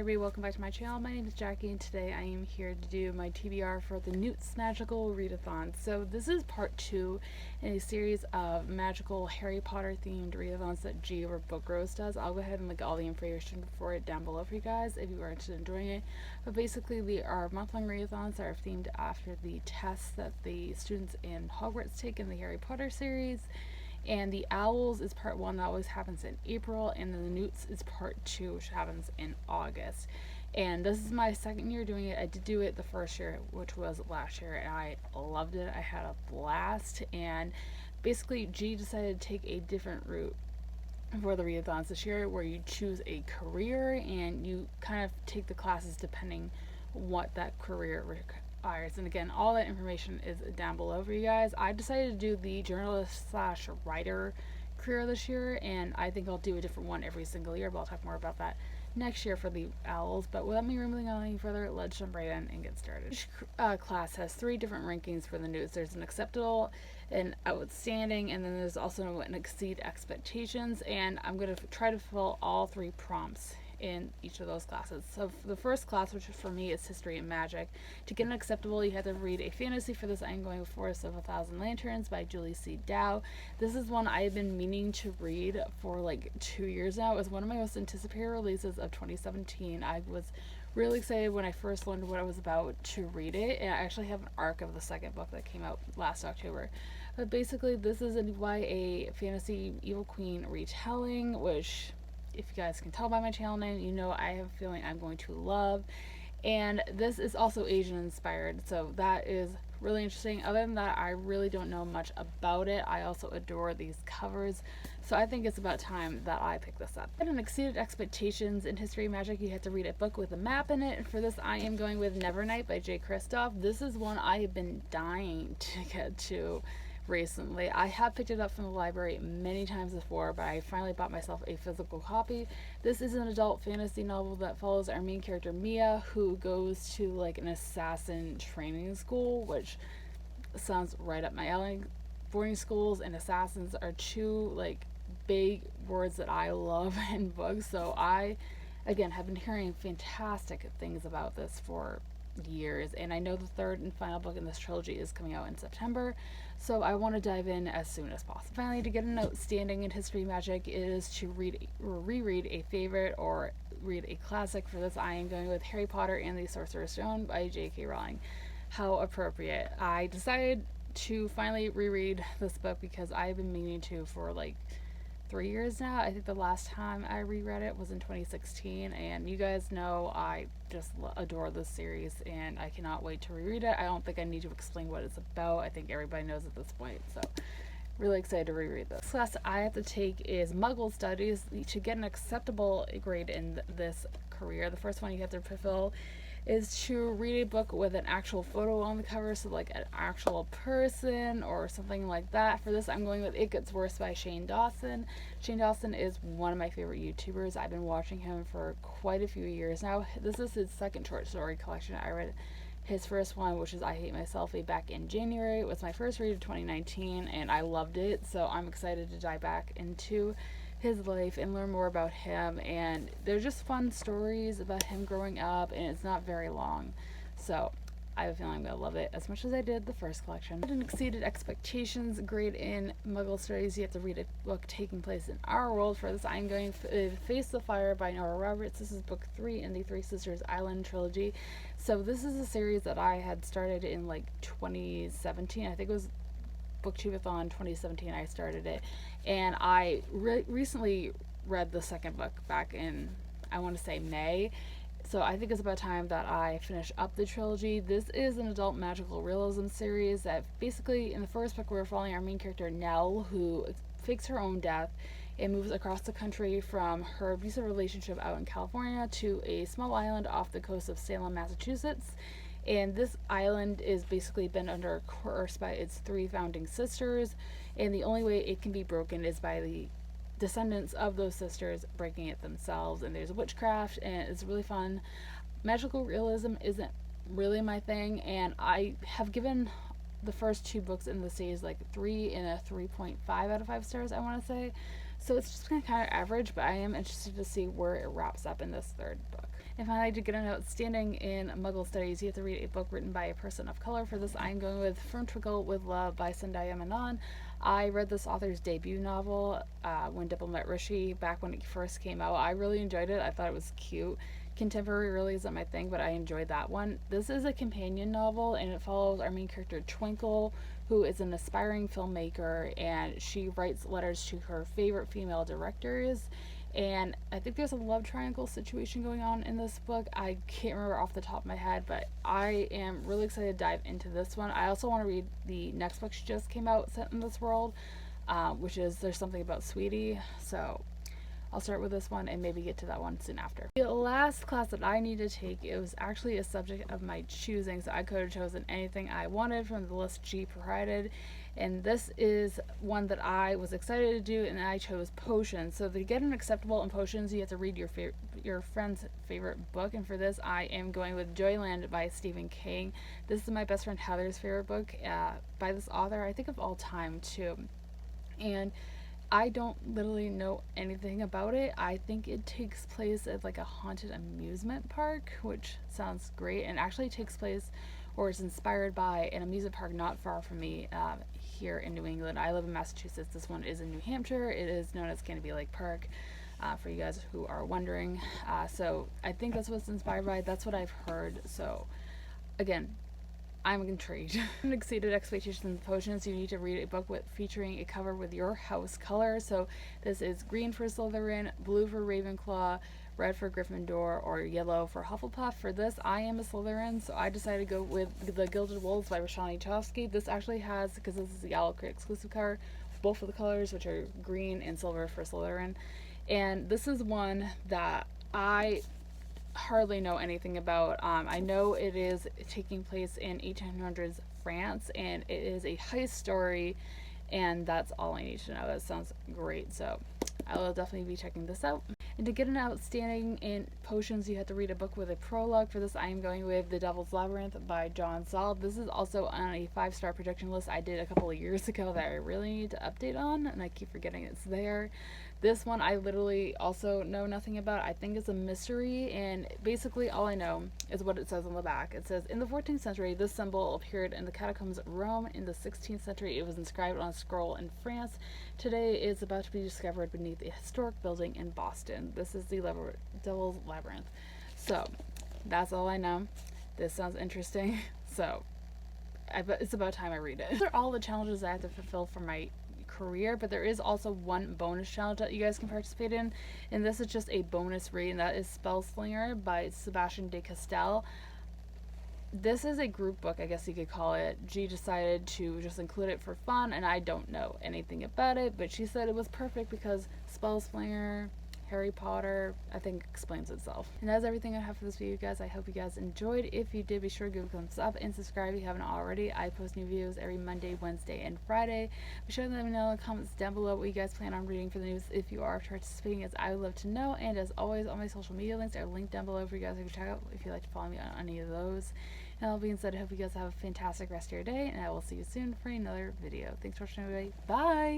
everybody, welcome back to my channel. My name is Jackie and today I am here to do my TBR for the N.E.W.T.s magical readathon. So this is part 2 in a series of magical Harry Potter themed readathons that G over Book Rose does. I'll go ahead and link all the information for it down below for you guys if you are interested in doing it. But basically they are month-long readathons that are themed after the tests that the students in Hogwarts take in the Harry Potter series. And the Owls is part 1, that always happens in April, and then the N.E.W.T.s is part 2, which happens in August. And this is my second year doing it. I did do it the first year, which was last year, and I loved it. I had a blast, and basically G decided to take a different route for the readathons this year, where you choose a career and you kind of take the classes depending what that career requires. And again, all that information is down below for you guys. I decided to do the journalist slash writer career this year, and I think I'll do a different one every single year, but I'll talk more about that next year for the Owls. But without me rambling on any further, let's jump right in and get started. Each class has 3 different rankings for the N.E.W.T.s. There's an acceptable, an outstanding, and then there's also an exceed expectations, and I'm going to try to fill all 3 prompts in each of those classes. So for the first class, which for me is History and Magic, to get an acceptable you have to read a fantasy. For this I'm going with Forest of a Thousand Lanterns by Julie C. Dow. This is one I've been meaning to read for like 2 years now. It was one of my most anticipated releases of 2017. I was really excited when I first learned what I was about to read it, and I actually have an arc of the second book that came out last October. But basically this is a YA fantasy evil queen retelling, which, if you guys can tell by my channel name, you know I have a feeling I'm going to love. And this is also Asian inspired, so that is really interesting. Other than that, I really don't know much about it. I also adore these covers, so I think it's about time that I pick this up. And exceeded expectations in History of Magic, you have to read a book with a map in it. And for this I am going with Nevernight by J. Kristoff. This is one I have been dying to get to recently. I have picked it up from the library many times before, but I finally bought myself a physical copy. This is an adult fantasy novel that follows our main character Mia, who goes to like an assassin training school, which sounds right up my alley. Boarding schools and assassins are 2 like big words that I love in books, so I again have been hearing fantastic things about this for years, and I know the 3rd and final book in this trilogy is coming out in September, so I want to dive in as soon as possible. Finally, to get an outstanding in History of Magic is to read or reread a favorite or read a classic. For this I am going with Harry Potter and the Sorcerer's Stone by J.K. Rowling. How appropriate. I decided to finally reread this book because I've been meaning to for like 3 years now. I think the last time I reread it was in 2016, and you guys know I just adore this series and I cannot wait to reread it. I don't think I need to explain what it's about. I think everybody knows at this point, so really excited to reread this. The class I have to take is Muggle Studies. To get an acceptable grade in this career, the first one you have to fulfill is to read a book with an actual photo on the cover, so like an actual person or something like that. For this I'm going with It Gets Worse by Shane Dawson. Shane Dawson is one of my favorite YouTubers. I've been watching him for quite a few years now. This is his second short story collection. I read his first one, which is I Hate Myself, back in January. It was my first read of 2019 and I loved it, so I'm excited to dive back into his life and learn more about him. And they're just fun stories about him growing up, and it's not very long, so I have a feeling I'm going to love it as much as I did the first collection. An exceeded expectations grade in Muggle Studies, you have to read a book taking place in our world. For this I'm going with Face the Fire by Nora Roberts. This is book 3 in the Three Sisters Island trilogy. So this is a series that I had started in like 2017. I think it was Booktubeathon 2017 I started it, and I recently read the second book back in, I want to say, May, so I think it's about time that I finish up the trilogy. This is an adult magical realism series that basically, in the first book we're following our main character Nell, who fakes her own death and moves across the country from her abusive relationship out in California to a small island off the coast of Salem, Massachusetts. And this island is basically been under a curse by its 3 founding sisters, and the only way it can be broken is by the descendants of those sisters breaking it themselves. And there's witchcraft, and it's really fun. Magical realism isn't really my thing, and I have given the first 2 books in the series like 3 and a 3.5 out of 5 stars, I want to say. So it's just kind of average, but I am interested to see where it wraps up in this third book. And finally, to get an outstanding in Muggle Studies, you have to read a book written by a person of color. For this, I'm going with From Twinkle with Love by Sandaya Menon. I read this author's debut novel, When Diplomat Rishi, back when it first came out. I really enjoyed it. I thought it was cute. Contemporary really isn't my thing, but I enjoyed that one. This is a companion novel, and it follows our main character, Twinkle, who is an aspiring filmmaker, and she writes letters to her favorite female directors. And I think there's a love triangle situation going on in this book. I can't remember off the top of my head, but I am really excited to dive into this one. I also want to read the next book she just came out, set in this world, which is There's Something About Sweetie. So I'll start with this one and maybe get to that one soon after. The last class that I need to take, it was actually a subject of my choosing, so I could have chosen anything I wanted from the list G provided. And this is one that I was excited to do, and I chose potions. So to get an acceptable in potions, you have to read your friend's favorite book. And for this, I am going with Joyland by Stephen King. This is my best friend Heather's favorite book by this author, I think of all time too. And I don't literally know anything about it. I think it takes place at like a haunted amusement park, which sounds great, and actually takes place or is inspired by an amusement park not far from me here in New England. I live in Massachusetts. This one is in New Hampshire. It is known as Canopy Lake Park, for you guys who are wondering. So I think that's what it's inspired by. That's what I've heard. So again, I'm intrigued. Exceeded expectations in potions. You need to read a book featuring a cover with your house color. So this is green for Slytherin, blue for Ravenclaw, red for Gryffindor, or yellow for Hufflepuff. For this, I am a Slytherin, so I decided to go with The Gilded Wolves by Roshani Chomsky. This actually has, because this is the Yellow Crate exclusive cover, both of the colors, which are green and silver for Slytherin. And this is one that I hardly know anything about. I know it is taking place in 1800s France, and it is a heist story, and that's all I need to know. That sounds great, so I will definitely be checking this out. And to get an outstanding in potions, you have to read a book with a prologue. For this, I am going with The Devil's Labyrinth by John Saul. This is also on a 5-star prediction list I did a couple of years ago that I really need to update on, and I keep forgetting it's there. This one I literally also know nothing about. I think it's a mystery, and basically all I know is what it says on the back. It says, in the 14th century, this symbol appeared in the catacombs of Rome. In the 16th century, it was inscribed on a scroll in France. Today, it is about to be discovered beneath a historic building in Boston. This is the Devil's Labyrinth. So, that's all I know. This sounds interesting. So, it's about time I read it. These are all the challenges I have to fulfill for my career, but there is also one bonus challenge that you guys can participate in, and this is just a bonus read, and that is Spellslinger by Sebastian de Castell. This is a group book, I guess you could call it. G decided to just include it for fun, and I don't know anything about it, but she said it was perfect because Spellslinger, Harry Potter, I think explains itself. And that's everything I have for this video, guys. I hope you guys enjoyed. If you did, be sure to give a thumbs up and subscribe if you haven't already. I post new videos every Monday, Wednesday, and Friday. Be sure to let me know in the comments down below what you guys plan on reading for the news if you are participating, as I would love to know. And as always, all my social media links are linked down below for you guys to check out if you'd like to follow me on any of those. And all being said, I hope you guys have a fantastic rest of your day, and I will see you soon for another video. Thanks for watching, everybody. Bye!